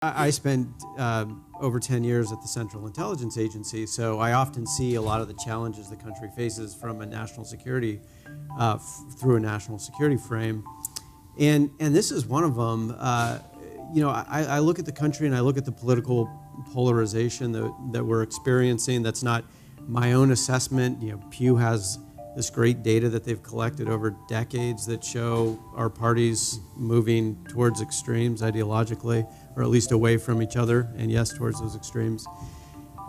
I spent over 10 years at the Central Intelligence Agency, so I often see a lot of the challenges the country faces from a national security, through a national security frame. And this is one of them. I look at the country and I look at the political polarization that we're experiencing. That's not my own assessment. Pew has this great data that they've collected over decades that show our parties moving towards extremes ideologically, or at least away from each other, and yes, towards those extremes.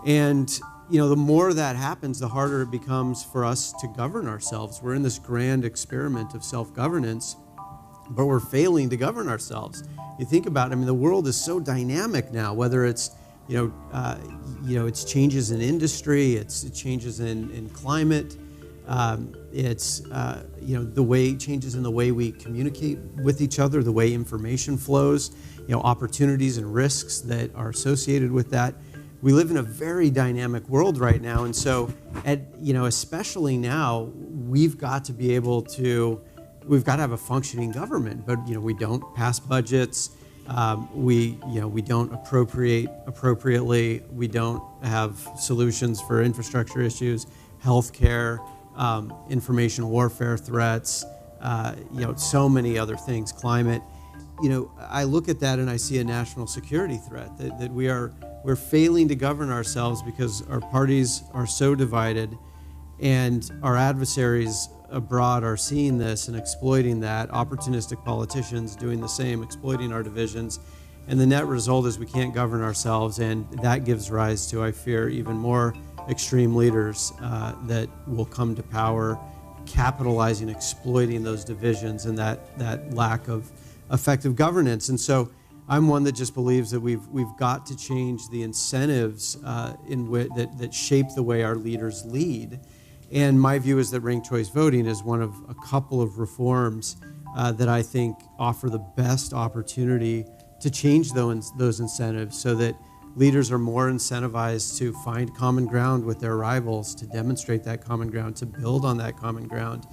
And the more that happens, the harder it becomes for us to govern ourselves. We're in this grand experiment of self-governance, but we're failing to govern ourselves. You think about it, the world is so dynamic now, whether it's it's changes in industry, it's changes in climate, the way changes in the way we communicate with each other, the way information flows, opportunities and risks that are associated with that. We live in a very dynamic world right now, and so especially now, we've got to have a functioning government. But we don't pass budgets. We don't appropriate appropriately. We don't have solutions for infrastructure issues, healthcare, information warfare threats, so many other things, climate. I look at that and I see a national security threat, that we're failing to govern ourselves because our parties are so divided, and our adversaries abroad are seeing this and exploiting that, opportunistic politicians doing the same, exploiting our divisions. And the net result is we can't govern ourselves, and that gives rise to, I fear, even more extreme leaders that will come to power, capitalizing, exploiting those divisions and that lack of effective governance. And so I'm one that just believes that we've got to change the incentives that shape the way our leaders lead. And my view is that ranked choice voting is one of a couple of reforms that I think offer the best opportunity to change those incentives, so that leaders are more incentivized to find common ground with their rivals, to demonstrate that common ground, to build on that common ground.